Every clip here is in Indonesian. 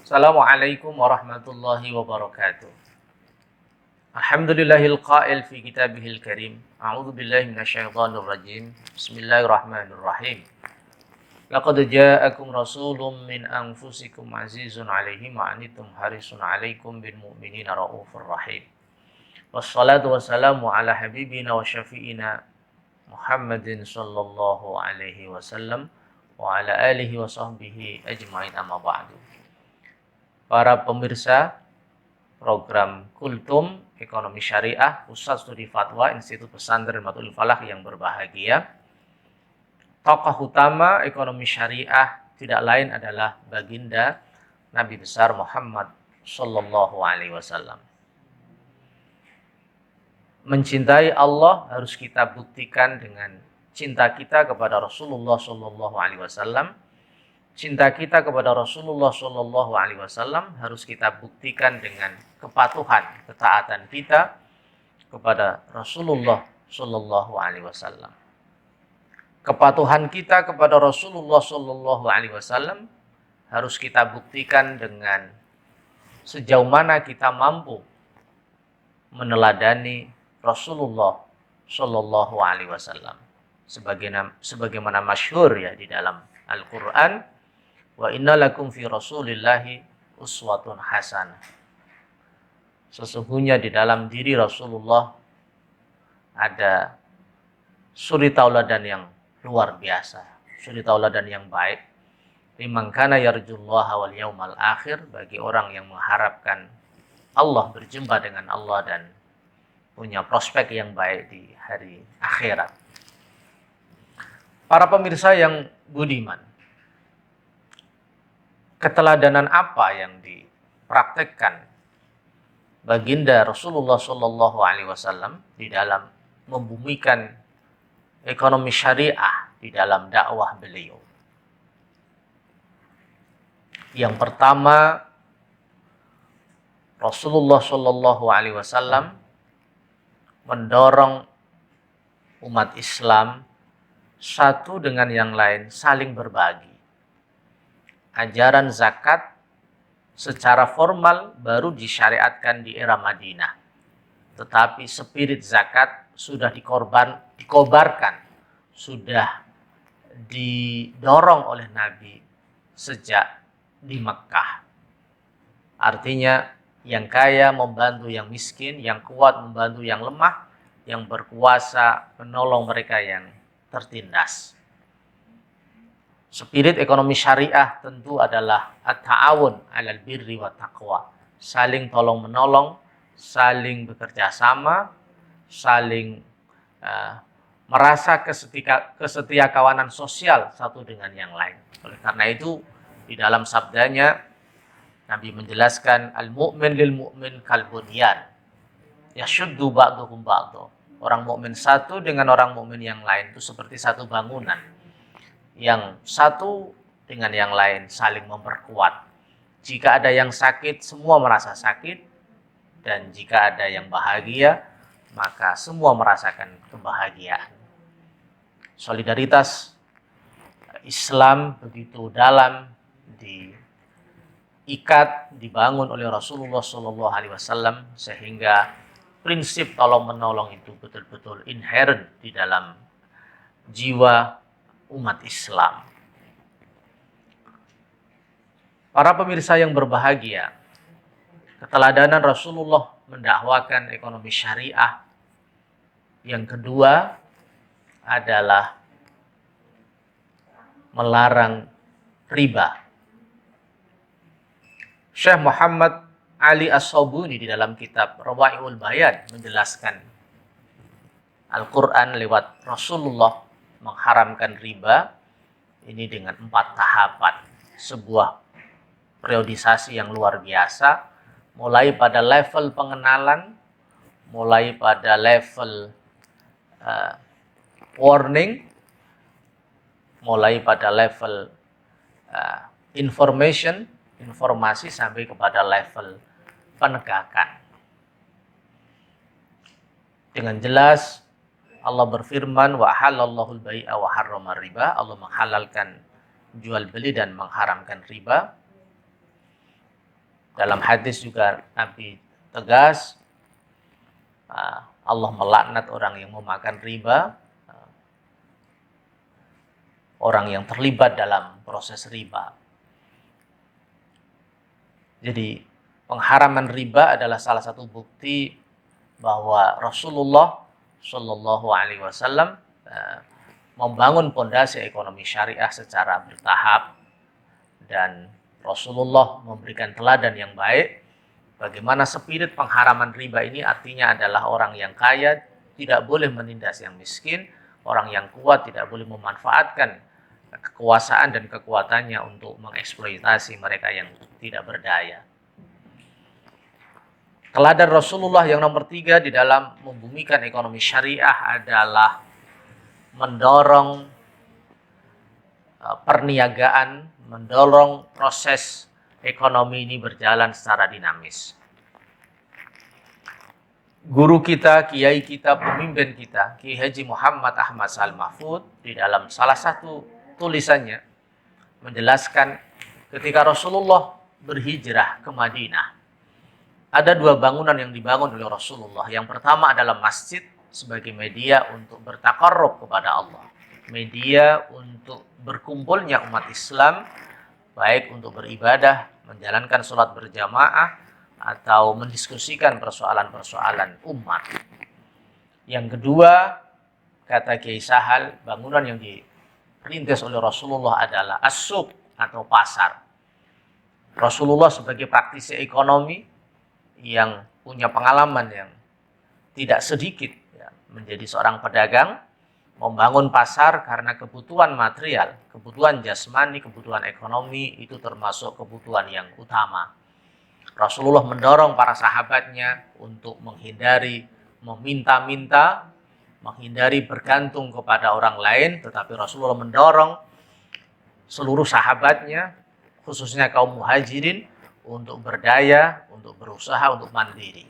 Assalamualaikum warahmatullahi wabarakatuh. Alhamdulillahil qail fi kitabihil karim. A'udzu billahi minasyaitonir rajim. Bismillahirrahmanirrahim. Laqad ja'akum rasulun min anfusikum azizun 'alaihi ma anittum harisun 'alaikum bil mu'minina raufur rahim. Wassalatu wassalamu ala habibina wa syafi'ina Muhammadin sallallahu alaihi wasallam wa ala alihi wa sahbihi ajma'in amma ba'du. Para pemirsa program Kultum Ekonomi Syariah Pusat Studi Fatwa Institut Pesantren Matul Falah yang berbahagia, tokoh utama ekonomi syariah tidak lain adalah baginda Nabi besar Muhammad sallallahu alaihi wasallam. Mencintai Allah harus kita buktikan dengan cinta kita kepada Rasulullah sallallahu alaihi wasallam. Cinta kita kepada Rasulullah sallallahu alaihi wasallam harus kita buktikan dengan kepatuhan, ketaatan kita kepada Rasulullah sallallahu alaihi wasallam. Kepatuhan kita kepada Rasulullah sallallahu alaihi wasallam harus kita buktikan dengan sejauh mana kita mampu meneladani Rasulullah sallallahu alaihi wasallam. Sebagaimana masyhur ya di dalam Al-Qur'an, wa inna lakum fi rasulillahi uswatun hasanah. Sesungguhnya di dalam diri Rasulullah ada suri tauladan yang luar biasa, suri tauladan yang baik. Liman kana yarjullaha wal yaumal akhir, bagi orang yang mengharapkan Allah, berjumpa dengan Allah dan punya prospek yang baik di hari akhirat. Para pemirsa yang budiman, keteladanan apa yang dipraktekkan baginda Rasulullah sallallahu alaihi wasallam di dalam membumikan ekonomi syariah di dalam dakwah beliau? Yang pertama, Rasulullah sallallahu alaihi wasallam mendorong umat Islam satu dengan yang lain saling berbagi. Ajaran zakat secara formal baru disyariatkan di era Madinah. Tetapi spirit zakat sudah dikobarkan, sudah didorong oleh Nabi sejak di Mekkah. Artinya yang kaya membantu yang miskin, yang kuat membantu yang lemah, yang berkuasa menolong mereka yang tertindas. Spirit ekonomi syariah tentu adalah at-ta'awun 'alal birri wa taqwa. Saling tolong-menolong, saling bekerja sama, saling merasa kesetia kawanan sosial satu dengan yang lain. Oleh karena itu, di dalam sabdanya Nabi menjelaskan al-mu'min lil mu'min kal bunyan. Yashuddu ba'duhum ba'du. Orang mukmin satu dengan orang mukmin yang lain itu seperti satu bangunan. Yang satu dengan yang lain saling memperkuat. Jika ada yang sakit, semua merasa sakit. Dan jika ada yang bahagia, maka semua merasakan kebahagiaan. Solidaritas Islam begitu dalam diikat, dibangun oleh Rasulullah SAW, sehingga prinsip tolong-menolong itu betul-betul inherent di dalam jiwa umat Islam. Para pemirsa yang berbahagia, keteladanan Rasulullah mendakwakan ekonomi syariah. Yang kedua adalah melarang riba. Syekh Muhammad Ali As-Sabuni di dalam kitab Rawai'ul Bayan menjelaskan Al-Quran lewat Rasulullah mengharamkan riba ini dengan 4 tahapan, sebuah periodisasi yang luar biasa, mulai pada level pengenalan, mulai pada level warning, mulai pada level informasi sampai kepada level penegakan. Dengan jelas Allah berfirman, wa halallahu al-bai'a wa harrama riba. Allah menghalalkan jual beli dan mengharamkan riba. Dalam hadis juga Nabi tegas, Allah melaknat orang yang memakan riba, orang yang terlibat dalam proses riba. Jadi pengharaman riba adalah salah satu bukti bahwa Rasulullah Shallallahu Alaihi Wasallam membangun pondasi ekonomi syariah secara bertahap, dan Rasulullah memberikan teladan yang baik. Bagaimana spirit pengharaman riba ini artinya adalah orang yang kaya tidak boleh menindas yang miskin, orang yang kuat tidak boleh memanfaatkan kekuasaan dan kekuatannya untuk mengeksploitasi mereka yang tidak berdaya. Teladan Rasulullah yang nomor 3 di dalam membumikan ekonomi syariah adalah mendorong perniagaan, mendorong proses ekonomi ini berjalan secara dinamis. Guru kita, kiai kita, pemimpin kita, Kiai Haji Muhammad Ahmad Shalih Mahfud, di dalam salah satu tulisannya menjelaskan ketika Rasulullah berhijrah ke Madinah, ada 2 bangunan yang dibangun oleh Rasulullah. Yang pertama adalah masjid sebagai media untuk bertakarrub kepada Allah, media untuk berkumpulnya umat Islam, baik untuk beribadah, menjalankan sholat berjamaah, atau mendiskusikan persoalan-persoalan umat. Yang kedua, kata Kiai Sahal, bangunan yang dirintis oleh Rasulullah adalah as-suq atau pasar. Rasulullah sebagai praktisi ekonomi yang punya pengalaman yang tidak sedikit, menjadi seorang pedagang, membangun pasar karena kebutuhan material, kebutuhan jasmani, kebutuhan ekonomi itu termasuk kebutuhan yang utama. Rasulullah mendorong para sahabatnya untuk menghindari meminta-minta, menghindari bergantung kepada orang lain, tetapi Rasulullah mendorong seluruh sahabatnya, khususnya kaum muhajirin, untuk berdaya, untuk berusaha, untuk mandiri.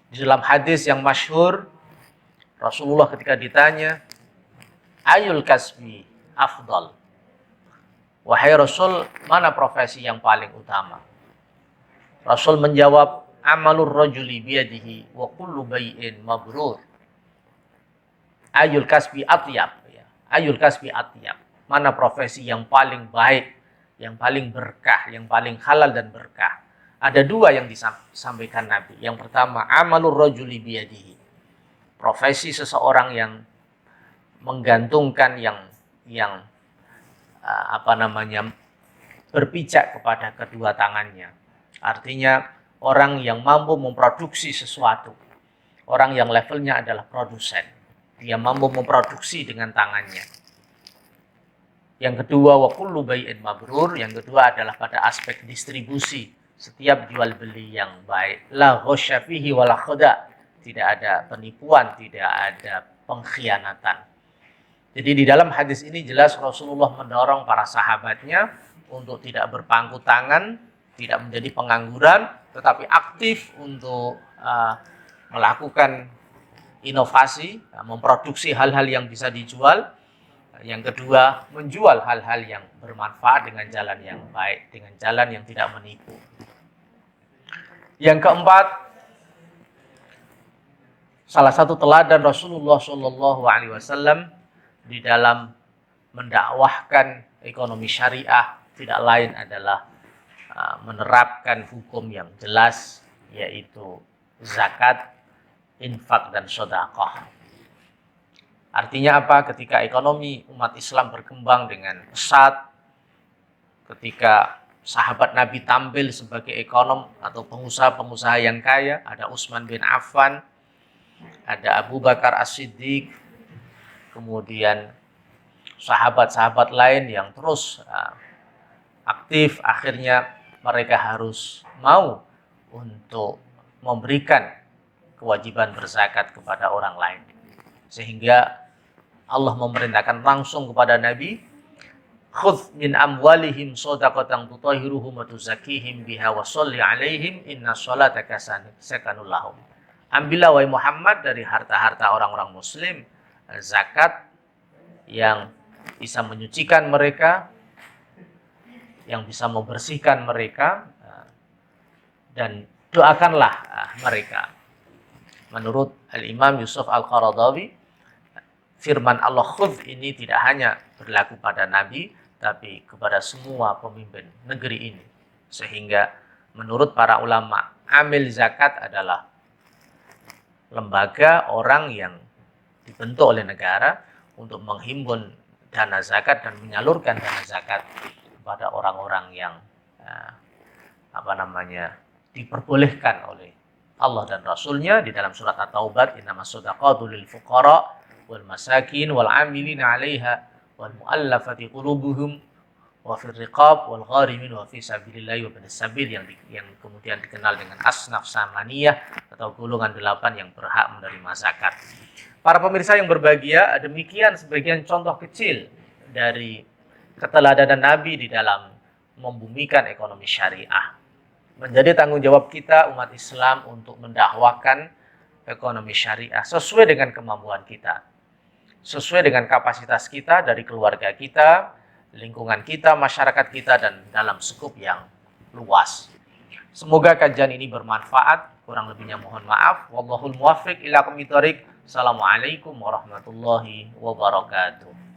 Di dalam hadis yang masyhur, Rasulullah ketika ditanya, ayul kasbi afdal, wahai Rasul, mana profesi yang paling utama? Rasul menjawab, amalur rajuli biyadihi wa kullu bai'in mabrur. Ayul kasbi atyab, ayul kasbi atyab, mana profesi yang paling baik, yang paling berkah, yang paling halal dan berkah. Ada 2 yang disampaikan Nabi. Yang pertama, amalur rajuli biyadihi, profesi seseorang yang menggantungkan, yang berpijak kepada kedua tangannya. Artinya orang yang mampu memproduksi sesuatu, orang yang levelnya adalah produsen, dia mampu memproduksi dengan tangannya. Yang kedua, wa kullu bai'in mabrur, yang kedua adalah pada aspek distribusi, setiap jual beli yang baik. La ghasya fihi wa la khada', tidak ada penipuan, tidak ada pengkhianatan. Jadi di dalam hadis ini jelas Rasulullah mendorong para sahabatnya untuk tidak berpangku tangan, tidak menjadi pengangguran, tetapi aktif untuk melakukan inovasi, memproduksi hal-hal yang bisa dijual. Yang kedua, menjual hal-hal yang bermanfaat dengan jalan yang baik, dengan jalan yang tidak menipu. Yang keempat, salah satu teladan Rasulullah Shallallahu Alaihi Wasallam di dalam mendakwahkan ekonomi syariah tidak lain adalah menerapkan hukum yang jelas, yaitu zakat, infak, dan sedekah. Artinya apa? Ketika ekonomi umat Islam berkembang dengan pesat, ketika sahabat Nabi tampil sebagai ekonom atau pengusaha-pengusaha yang kaya, ada Utsman bin Affan, ada Abu Bakar As-Siddiq, kemudian sahabat-sahabat lain yang terus aktif, akhirnya mereka harus mau untuk memberikan kewajiban berzakat kepada orang lain. Sehingga Allah memerintahkan langsung kepada Nabi, khudz min amwalihim shadaqatan tutahhiruhum wa tuzakkihim biha wa sholli alaihim inna sholataka sakanul lahum. Ambillah wahai Muhammad dari harta-harta orang-orang muslim zakat yang bisa menyucikan mereka, yang bisa membersihkan mereka, dan doakanlah mereka. Menurut Al-Imam Yusuf Al-Qaradawi, firman Allah khudh ini tidak hanya berlaku pada Nabi, tapi kepada semua pemimpin negeri ini. Sehingga menurut para ulama, amil zakat adalah lembaga orang yang dibentuk oleh negara untuk menghimpun dana zakat dan menyalurkan dana zakat kepada orang-orang yang diperbolehkan oleh Allah dan Rasulnya di dalam surat At-Taubah, innamas shadaqatu lil fuqara wal masakin wal 'amilina 'alaiha wal mu'allafati qulubuhum wa fir riqab wal gharimin wa fi sabilillahi wa ibnis sabil, yang kemudian dikenal dengan asnaf samaniyah atau golongan 8 yang berhak menerima zakat. Para pemirsa yang berbahagia, demikian sebagian contoh kecil dari keteladanan Nabi di dalam membumikan ekonomi syariah. Menjadi tanggung jawab kita umat Islam untuk mendakwakan ekonomi syariah sesuai dengan kemampuan kita, sesuai dengan kapasitas kita dari keluarga kita, lingkungan kita, masyarakat kita, dan dalam skup yang luas. Semoga kajian ini bermanfaat. Kurang lebihnya mohon maaf. Wallahul muwaffiq ila aqwamit thoriq. Assalamualaikum warahmatullahi wabarakatuh.